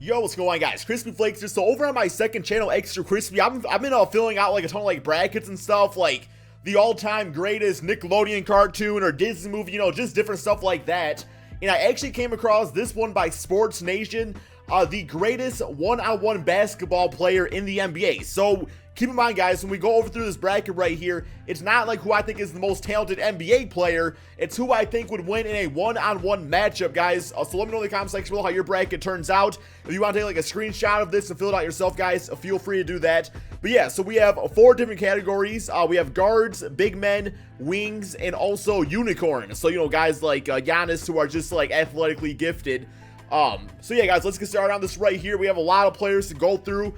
Yo, what's going on, guys? Crispy Flakes here. So over on my second channel, Extra Crispy, I've been filling out like a ton of like brackets and stuff, like the all-time greatest Nickelodeon cartoon or Disney movie, just different stuff like that. And I actually came across this one by Sports Nation, the greatest one-on-one basketball player in the NBA. So keep in mind, guys, when we go over through this bracket right here, it's not like who I think is the most talented NBA player. It's who I think would win in a one-on-one matchup, guys. So let me know in the comment section below how your bracket turns out. If you want to take like a screenshot of this and fill it out yourself, guys, feel free to do that. But yeah, so we have 4 different categories. We have guards, big men, wings, and also unicorns. So, guys like Giannis, who are just like athletically gifted. So yeah, guys, let's get started on this right here. We have a lot of players to go through.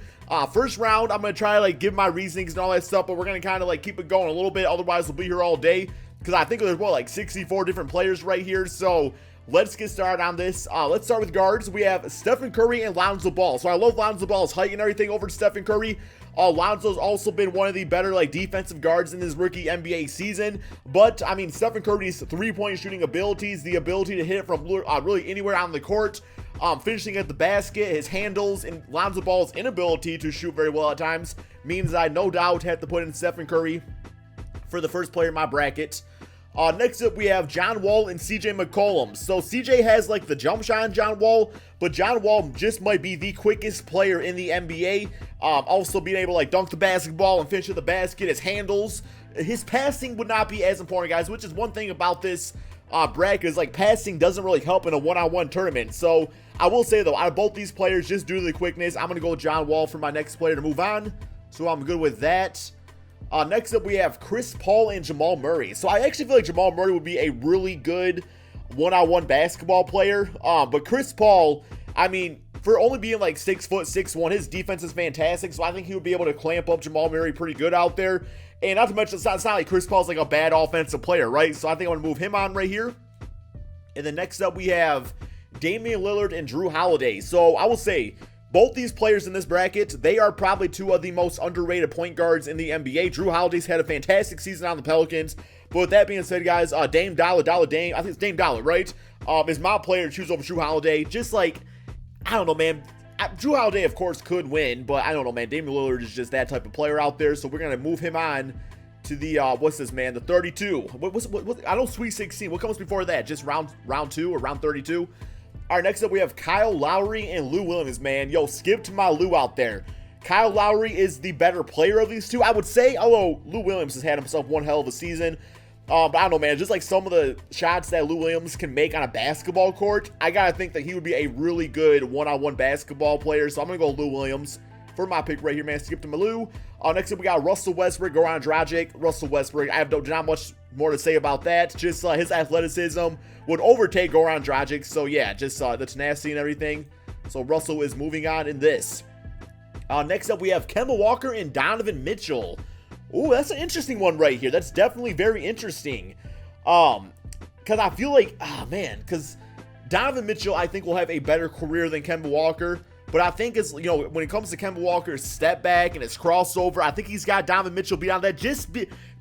First round, I'm going to try to like give my reasonings and all that stuff, but we're going to kind of like keep it going a little bit. Otherwise, we'll be here all day because I think there's like 64 different players right here. So let's get started on this. Let's start with guards. We have Stephen Curry and Lonzo Ball. So I love Lonzo Ball's height and everything over Stephen Curry. Lonzo's also been one of the better like defensive guards in his rookie NBA season. But I mean, Stephen Curry's three-point shooting abilities, the ability to hit it from really anywhere on the court, finishing at the basket, his handles, and Lonzo Ball's inability to shoot very well at times means that I no doubt have to put in Stephen Curry for the first player in my bracket. Next up, we have John Wall and CJ McCollum. So CJ has like the jump shot on John Wall, but John Wall just might be the quickest player in the NBA. Also being able to like dunk the basketball and finish at the basket, his handles. His passing would not be as important, guys, which is one thing about this bracket is like passing doesn't really help in a one-on-one tournament. So I will say though, out of both these players, just due to the quickness, I'm going to go with John Wall for my next player to move on. So I'm good with that. Next up, we have Chris Paul and Jamal Murray. So I actually feel like Jamal Murray would be a really good one-on-one basketball player. But Chris Paul, I mean, for only being like 6'6", his defense is fantastic. So I think he would be able to clamp up Jamal Murray pretty good out there. And not to mention, it's not like Chris Paul's like a bad offensive player, right? So I think I'm going to move him on right here. And then next up, we have Damian Lillard and Drew Holiday. So I will say, both these players in this bracket, they are probably 2 of the most underrated point guards in the NBA. Drew Holiday's had a fantastic season on the Pelicans. But with that being said, guys, Dame Dollar, Dame, I think it's Dame Dollar, right? Is my player to choose over Drew Holiday. Just like, I don't know, man. Drew Holiday, of course, could win, but I don't know, man. Damian Lillard is just that type of player out there. So we're going to move him on to the, what's this, man? The 32. What, I know Sweet 16. What comes before that? Just round 2 or round 32? All right, next up, we have Kyle Lowry and Lou Williams, man. Yo, skip to my Lou out there. Kyle Lowry is the better player of these two, I would say, although Lou Williams has had himself one hell of a season. But I don't know, man, just like some of the shots that Lou Williams can make on a basketball court, I got to think that he would be a really good one-on-one basketball player. So I'm going to go Lou Williams for my pick right here, man. Skip to my Lou. Next up, we got Russell Westbrook, Goran Dragic. Russell Westbrook, I have not much more to say about that. Just his athleticism would overtake Goran Dragic. So yeah, just the tenacity and everything. So Russell is moving on in this. Next up, we have Kemba Walker and Donovan Mitchell. Ooh, that's an interesting one right here. That's definitely very interesting. Because I feel like, because Donovan Mitchell, I think, will have a better career than Kemba Walker. But I think it's, when it comes to Kemba Walker's step back and his crossover, I think he's got Donovan Mitchell beat on that.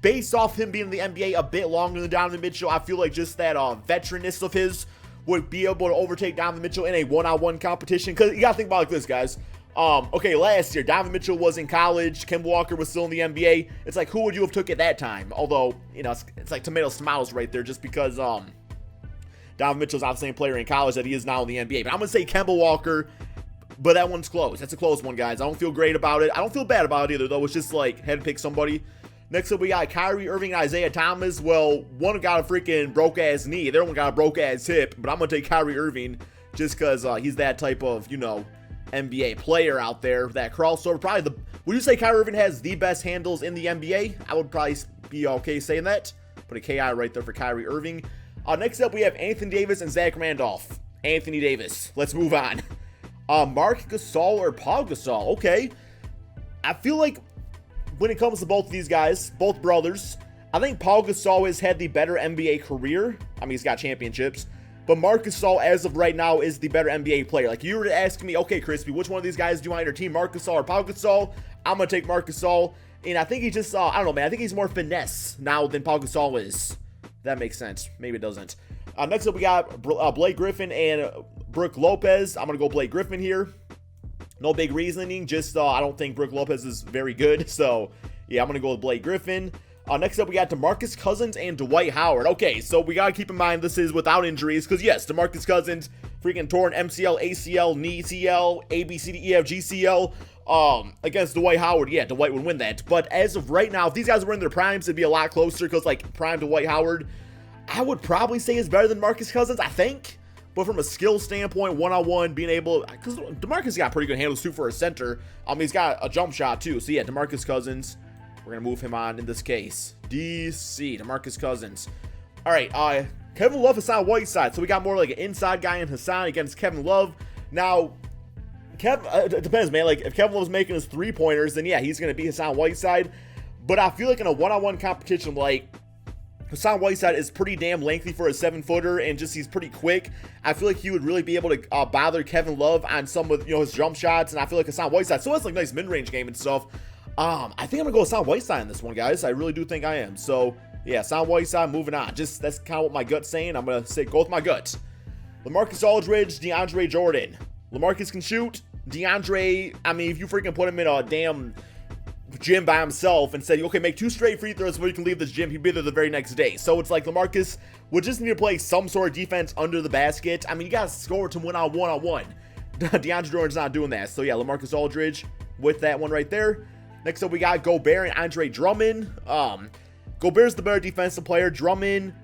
Based off him being in the NBA a bit longer than Donovan Mitchell, I feel like just that veteranness of his would be able to overtake Donovan Mitchell in a one-on-one competition. Because you got to think about it like this, guys. Okay, last year, Donovan Mitchell was in college. Kemba Walker was still in the NBA. It's like, who would you have took at that time? Although, it's like tomatoes, tomatoes right there just because Donovan Mitchell's not the same player in college that he is now in the NBA. But I'm going to say Kemba Walker. But that one's close. That's a close one, guys. I don't feel great about it. I don't feel bad about it either, though. It's just like, had to pick somebody. Next up, we got Kyrie Irving and Isaiah Thomas. Well, one got a freaking broke-ass knee. The other one got a broke-ass hip. But I'm going to take Kyrie Irving just because he's that type of, NBA player out there. That crossover. Probably would you say Kyrie Irving has the best handles in the NBA? I would probably be okay saying that. Put a KI right there for Kyrie Irving. Next up, we have Anthony Davis and Zach Randolph. Anthony Davis. Let's move on. Mark Gasol or Paul Gasol. Okay. I feel like when it comes to both of these guys, both brothers, I think Paul Gasol has had the better NBA career. I mean, he's got championships. But Marc Gasol, as of right now, is the better NBA player. Like, you were to ask me, okay, Crispy, which one of these guys do you want on your team, Marc Gasol or Paul Gasol? I'm going to take Marc Gasol. And I think he just, I don't know, man. I think he's more finesse now than Paul Gasol is. That makes sense. Maybe it doesn't. Next up, we got Blake Griffin and Brooke Lopez. I'm going to go Blake Griffin here. No big reasoning, just I don't think Brook Lopez is very good. So, yeah, I'm going to go with Blake Griffin. Next up, we got DeMarcus Cousins and Dwight Howard. Okay, so we got to keep in mind this is without injuries because, yes, DeMarcus Cousins freaking torn MCL, ACL, knee CL, ABCDEF, GCL against Dwight Howard. Yeah, Dwight would win that. But as of right now, if these guys were in their primes, it'd be a lot closer because, like, prime Dwight Howard, I would probably say is better than Marcus Cousins, I think. But from a skill standpoint, one-on-one, being able, because DeMarcus got pretty good handles too for a center. He's got a jump shot too. So yeah, DeMarcus Cousins, we're going to move him on in this case. DC, DeMarcus Cousins. All right, Kevin Love, Hassan Whiteside. So we got more like an inside guy in Hassan against Kevin Love. Now, it depends, man. Like, if Kevin Love's making his three-pointers, then yeah, he's going to be Hassan Whiteside. But I feel like in a one-on-one competition, like, Hassan Whiteside is pretty damn lengthy for a 7-footer, and just he's pretty quick. I feel like he would really be able to bother Kevin Love on some of his jump shots, and I feel like Hassan Whiteside still has like nice mid-range game and stuff. I think I'm gonna go with Hassan Whiteside in this one, guys. I really do think I am. So yeah, Hassan Whiteside, moving on. Just that's kind of what my gut's saying. I'm gonna go with my gut. LaMarcus Aldridge, DeAndre Jordan. LaMarcus can shoot. DeAndre, I mean, if you freaking put him in a damn gym by himself and said, okay, make 2 straight free throws before you can leave this gym, he'd be there the very next day. So it's like LaMarcus would just need to play some sort of defense under the basket. I mean, you gotta score to win on one-on-one. DeAndre Jordan's not doing that. So yeah, LaMarcus Aldridge with that one right there. Next up, we got Gobert and Andre Drummond. Gobert's the better defensive player. Drummond,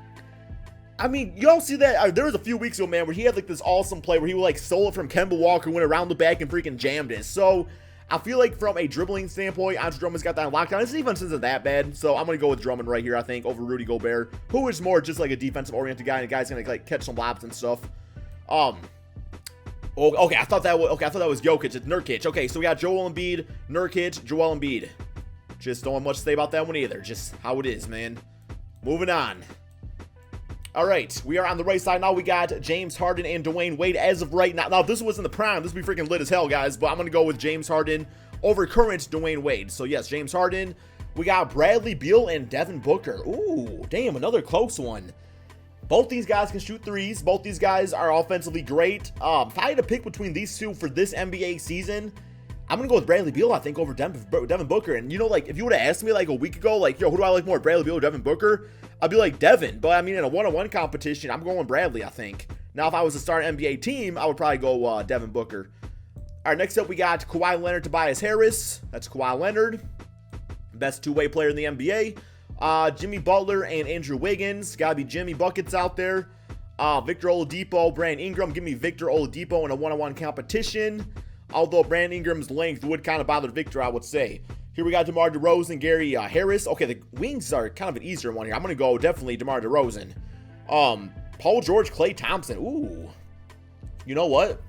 I mean, you all see that. There was a few weeks ago, man, where he had like this awesome play where he like stole it from Kemba Walker, went around the back and freaking jammed it. So I feel like from a dribbling standpoint, Andre Drummond's got that on lockdown. His defense isn't that bad, so I'm going to go with Drummond right here, I think, over Rudy Gobert, who is more just like a defensive-oriented guy, and a guy's going to like catch some lobs and stuff. Okay, I thought that was Jokic. It's Nurkic. Okay, so we got Joel Embiid, Nurkic, Joel Embiid. Just don't have much to say about that one either. Just how it is, man. Moving on. All right, we are on the right side now. We got James Harden and Dwayne Wade as of right now. Now, if this was in the prime, this would be freaking lit as hell, guys. But I'm going to go with James Harden over current Dwayne Wade. So, yes, James Harden. We got Bradley Beal and Devin Booker. Ooh, damn, another close one. Both these guys can shoot threes. Both these guys are offensively great. If I had to pick between these two for this NBA season, I'm going to go with Bradley Beal, I think, over Devin Booker. And, you know, like, if you would have asked me, like, a week ago, like, yo, who do I like more, Bradley Beal or Devin Booker? I'd be like, Devin. But, I mean, in a one-on-one competition, I'm going Bradley, I think. Now, if I was to start an NBA team, I would probably go Devin Booker. All right, next up, we got Kawhi Leonard, Tobias Harris. That's Kawhi Leonard. Best two-way player in the NBA. Jimmy Butler and Andrew Wiggins. Got to be Jimmy Buckets out there. Victor Oladipo, Brandon Ingram. Give me Victor Oladipo in a one-on-one competition. Although Brandon Ingram's length would kind of bother Victor, I would say. Here we got DeMar DeRozan, Gary Harris. Okay, the wings are kind of an easier one here. I'm going to go definitely DeMar DeRozan. Paul George, Klay Thompson. Ooh. You know what?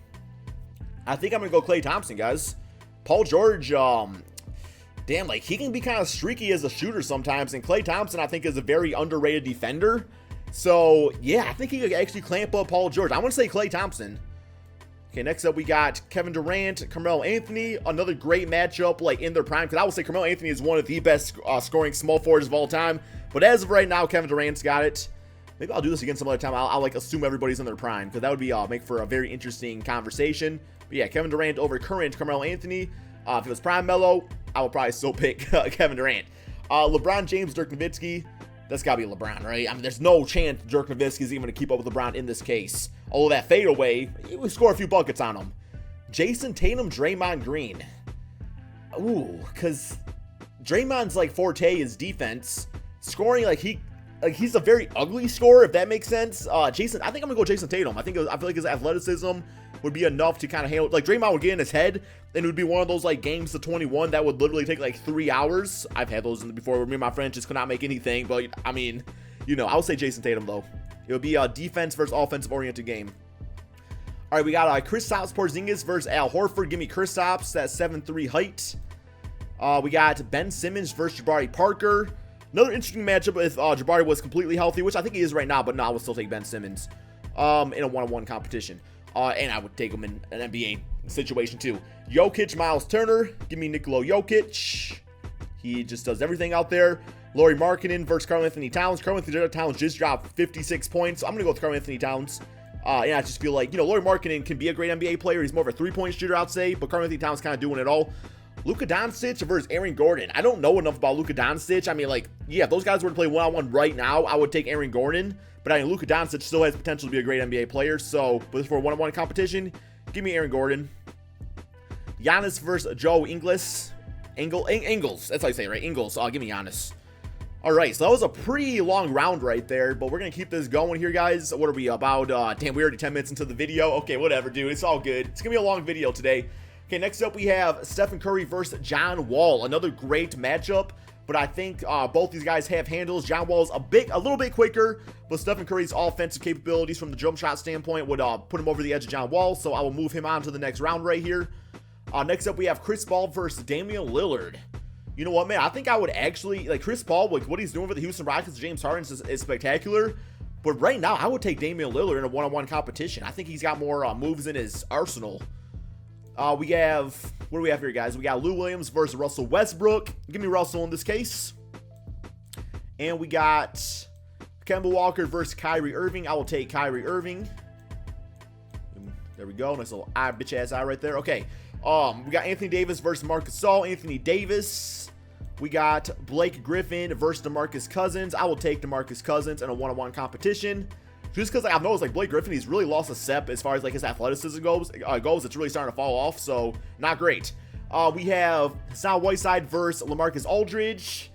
I think I'm going to go Klay Thompson, guys. Paul George, damn, like, he can be kind of streaky as a shooter sometimes. And Klay Thompson, I think, is a very underrated defender. So, yeah, I think he could actually clamp up Paul George. I want to say Klay Thompson. Okay, next up we got Kevin Durant, Carmelo Anthony. Another great matchup, like, in their prime. Because I would say Carmelo Anthony is one of the best scoring small forwards of all time. But as of right now, Kevin Durant's got it. Maybe I'll do this again some other time. I'll like, assume everybody's in their prime. Because that would be make for a very interesting conversation. But yeah, Kevin Durant over current Carmelo Anthony. If it was prime Melo, I would probably still pick Kevin Durant. LeBron James, Dirk Nowitzki. That's got to be LeBron, right? I mean, there's no chance Dirk Nowitzki is even going to keep up with LeBron in this case. Although that fadeaway, he would score a few buckets on him. Jason Tatum, Draymond Green. Ooh, because Draymond's, like, forte is defense. Scoring, he's a very ugly scorer, if that makes sense. Jason, I think I'm going to go Jason Tatum. I feel like his athleticism would be enough to kind of handle, like, Draymond would get in his head, and it would be one of those, like, games to 21 that would literally take, like, 3 hours. I've had those before where me and my friends just could not make anything, but, I mean, you know, I would say Jason Tatum, though. It would be a defense versus offensive-oriented game. All right, we got Kristaps Porzingis versus Al Horford. Give me Kristaps, that 7'3" height. We got Ben Simmons versus Jabari Parker. Another interesting matchup if Jabari was completely healthy, which I think he is right now, but no, I would still take Ben Simmons in a one-on-one competition. And I would take him in an NBA situation too. Jokic, Miles Turner. Give me Nikola Jokic. He just does everything out there. Lauri Markkanen versus Karl Anthony Towns. Karl Anthony Towns just dropped 56 points. So I'm going to go with Karl Anthony Towns And I just feel like, Lauri Markkanen can be a great NBA player. He's more of a three-point shooter, I'd say, but Karl-Anthony Towns kind of doing it all. Luka Doncic versus Aaron Gordon. I don't know enough about Luka Doncic. I mean, like, yeah, if those guys were to play one-on-one right now, I would take Aaron Gordon. But I mean, Luka Doncic still has potential to be a great NBA player. So, but for a one-on-one competition, give me Aaron Gordon. Giannis versus Joe Ingles. Ingles. That's how you say it, right? Ingles. Give me Giannis. All right, so that was a pretty long round right there, but we're going to keep this going here, guys. What are we about? Damn, we're already 10 minutes into the video. Okay, whatever, dude. It's all good. It's going to be a long video today. Okay, next up we have Stephen Curry versus John Wall. Another great matchup, but I think both these guys have handles. John Wall's a little bit quicker, but Stephen Curry's offensive capabilities from the jump shot standpoint would put him over the edge of John Wall, so I will move him on to the next round right here. Next up we have Chris Paul versus Damian Lillard. You know what, man? I think I would actually, like, Chris Paul, like, what he's doing for the Houston Rockets, James Harden is spectacular. But right now, I would take Damian Lillard in a one-on-one competition. I think he's got more moves in his arsenal. We have, what do we have here, guys? We got Lou Williams versus Russell Westbrook. Give me Russell in this case. And we got Kemba Walker versus Kyrie Irving. I will take Kyrie Irving. There we go. Nice little bitch-ass eye right there. Okay. We got Anthony Davis versus Marc Gasol. Anthony Davis. We got Blake Griffin versus DeMarcus Cousins. I will take DeMarcus Cousins in a one-on-one competition. Just because I've noticed, like, Blake Griffin, he's really lost a step as far as, like, his athleticism goes. It's really starting to fall off, so not great. We have Hassan Whiteside versus LaMarcus Aldridge.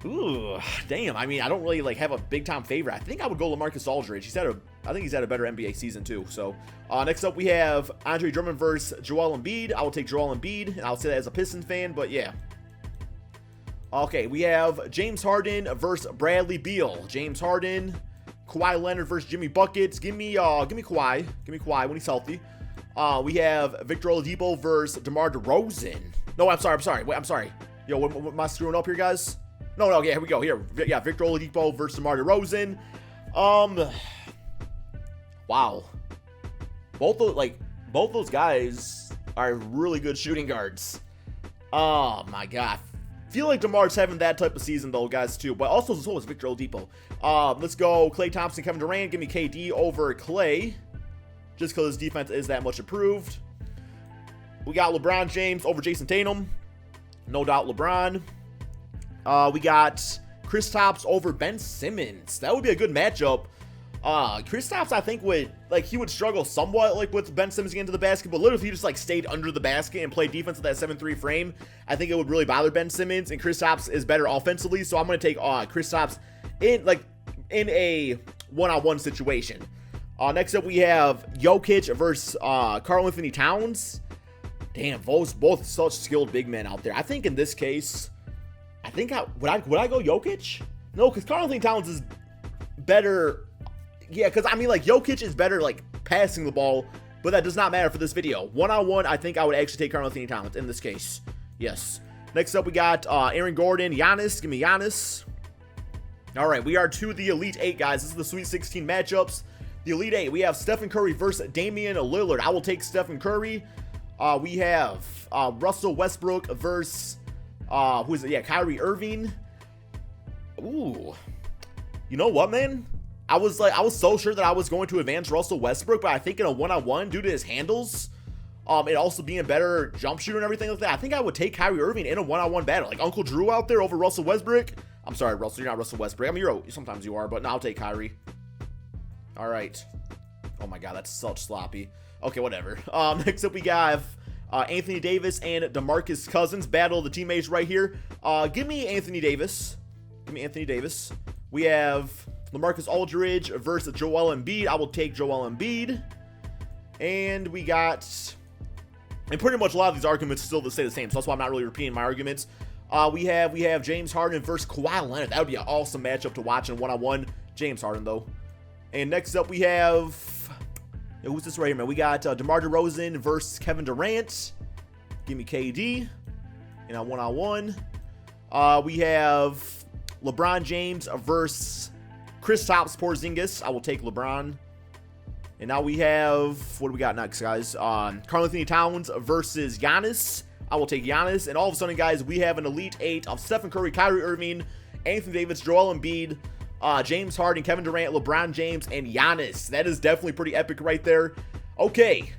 Ooh, damn. I mean, I don't really, like, have a big-time favorite. I think I would go LaMarcus Aldridge. I think he's had a better NBA season, too. So, next up, we have Andre Drummond versus Joel Embiid. I will take Joel Embiid, and I'll say that as a Pistons fan, but yeah. Okay, we have James Harden versus Bradley Beal. James Harden, Kawhi Leonard versus Jimmy Buckets. Give me Kawhi. Give me Kawhi when he's healthy. We have Victor Oladipo versus DeMar DeRozan. No, I'm sorry. Wait, I'm sorry. Yo, what am I screwing up here, guys? No, yeah, here we go. Here, yeah, Victor Oladipo versus DeMar DeRozan. Wow. Both those guys are really good shooting guards. Oh my God. Feel like DeMar's having that type of season though, guys, too. But also, so is Victor Oladipo. Let's go Klay Thompson, Kevin Durant. Give me KD over Klay. Just because his defense is that much improved. We got LeBron James over Jason Tatum. No doubt LeBron. We got Kristaps over Ben Simmons. That would be a good matchup. Kristaps, I think, he would struggle somewhat, like, with Ben Simmons getting to the basket, but literally if he just, like, stayed under the basket and played defense with that 7-3 frame, I think it would really bother Ben Simmons, and Kristaps is better offensively, so I'm going to take, Kristaps in a one-on-one situation. Next up, we have Jokic versus, Karl-Anthony Towns. Damn, both such skilled big men out there. I think in this case, would I go Jokic? No, because Karl-Anthony Towns is better. Yeah, because, I mean, like, Jokic is better, like, passing the ball, but that does not matter for this video. One-on-one, I think I would actually take Karl-Anthony Towns in this case. Yes. Next up, we got Aaron Gordon, Giannis. Give me Giannis. All right, we are to the Elite Eight, guys. This is the Sweet 16 matchups. The Elite Eight, we have Stephen Curry versus Damian Lillard. I will take Stephen Curry. We have Russell Westbrook versus, who is it? Yeah, Kyrie Irving. Ooh. You know what, man? I was so sure that I was going to advance Russell Westbrook, but I think in a one-on-one, due to his handles, and also being a better jump shooter and everything like that, I think I would take Kyrie Irving in a one-on-one battle. Like Uncle Drew out there over Russell Westbrook. I'm sorry, Russell, you're not Russell Westbrook. I mean, sometimes you are, but no, I'll take Kyrie. All right. Oh my God, that's such sloppy. Okay, whatever. Next up we have Anthony Davis and DeMarcus Cousins. Battle of the teammates right here. Give me Anthony Davis. Give me Anthony Davis. We have LaMarcus Aldridge versus Joel Embiid. I will take Joel Embiid. And we got, and pretty much a lot of these arguments still stay the same, so that's why I'm not really repeating my arguments. We have James Harden versus Kawhi Leonard. That would be an awesome matchup to watch in one-on-one. James Harden, though. And next up we have, who's this right here, man? We got DeMar DeRozan versus Kevin Durant. Give me KD in a one-on-one. We have LeBron James versus Kristaps Porzingis. I will take LeBron. And now we have, what do we got next, guys? Karl-Anthony Towns versus Giannis. I will take Giannis. And all of a sudden, guys, we have an Elite Eight of Stephen Curry, Kyrie Irving, Anthony Davis, Joel Embiid, James Harden, Kevin Durant, LeBron James, and Giannis. That is definitely pretty epic right there. Okay.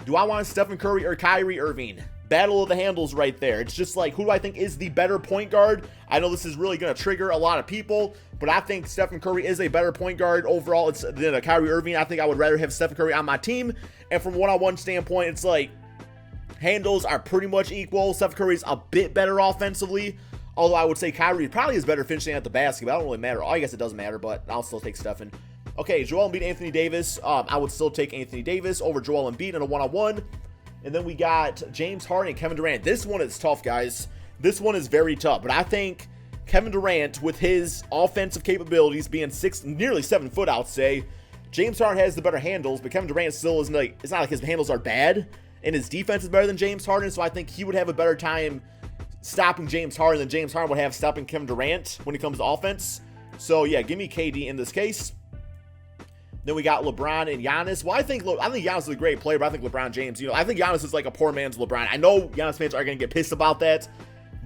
Do I want Stephen Curry or Kyrie Irving? Battle of the handles right there. It's just like, who do I think is the better point guard? I know this is really going to trigger a lot of people, but I think Stephen Curry is a better point guard overall than Kyrie Irving. I think I would rather have Stephen Curry on my team. And from one-on-one standpoint, it's like handles are pretty much equal. Stephen Curry's a bit better offensively, although I would say Kyrie probably is better finishing at the basket, but I don't really matter. I guess it doesn't matter, but I'll still take Stephen. Okay, Joel Embiid, Anthony Davis. I would still take Anthony Davis over Joel Embiid in a one-on-one. And then we got James Harden and Kevin Durant. This one is tough, guys. This one is very tough. But I think Kevin Durant, with his offensive capabilities being nearly 7 foot, I'd say, James Harden has the better handles, but Kevin Durant still isn't like, it's not like his handles are bad, and his defense is better than James Harden, so I think he would have a better time stopping James Harden than James Harden would have stopping Kevin Durant when it comes to offense. So yeah, give me KD in this case. Then we got LeBron and Giannis. Well, I think Giannis is a great player, but I think LeBron James, I think Giannis is like a poor man's LeBron. I know Giannis fans are going to get pissed about that,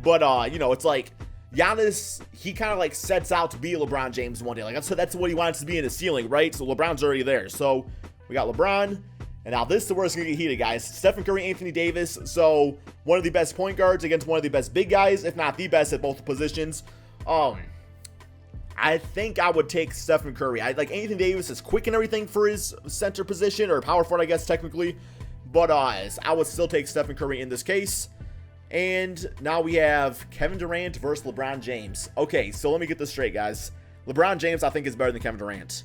but, it's like Giannis, he kind of like sets out to be LeBron James one day. Like, that's what he wants to be in his ceiling, right? So LeBron's already there. So we got LeBron. And now this is where it's going to get heated, guys. Stephen Curry, Anthony Davis. So one of the best point guards against one of the best big guys, if not the best at both positions. I think I would take Stephen Curry. Anthony Davis is quick and everything for his center position, or power forward, I guess, technically. But I would still take Stephen Curry in this case. And now we have Kevin Durant versus LeBron James. Okay, so let me get this straight, guys. LeBron James, I think, is better than Kevin Durant.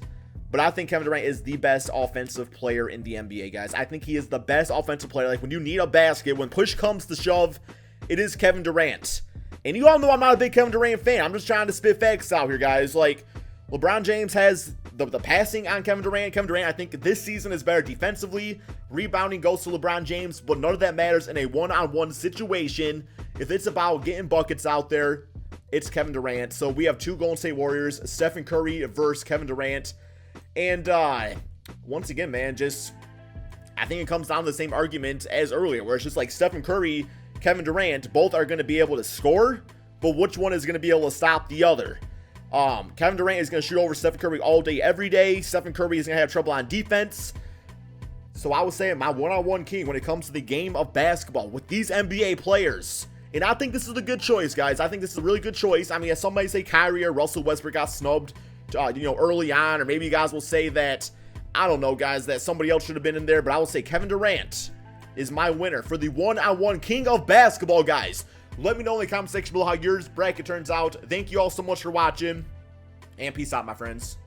But I think Kevin Durant is the best offensive player in the NBA, guys. I think he is the best offensive player. Like, when you need a basket, when push comes to shove, it is Kevin Durant. And you all know I'm not a big Kevin Durant fan. I'm just trying to spit facts out here, guys. Like, LeBron James has the passing on Kevin Durant. Kevin Durant, I think this season is better defensively. Rebounding goes to LeBron James, but none of that matters in a one-on-one situation. If it's about getting buckets out there, it's Kevin Durant. So we have two Golden State Warriors, Stephen Curry versus Kevin Durant. And once again, man, I think it comes down to the same argument as earlier, where it's just like Stephen Curry, Kevin Durant, both are going to be able to score, but which one is going to be able to stop the other? Kevin Durant is going to shoot over Stephen Curry all day, every day. Stephen Curry is going to have trouble on defense. So I was saying my one-on-one king when it comes to the game of basketball with these NBA players. And I think this is a good choice, guys. I think this is a really good choice. I mean, as somebody say Kyrie or Russell Westbrook got snubbed, early on, or maybe you guys will say that, I don't know, guys, that somebody else should have been in there, but I will say Kevin Durant is my winner for the one-on-one king of basketball, guys. Let me know in the comment section below how yours bracket turns out. Thank you all so much for watching, and peace out, my friends.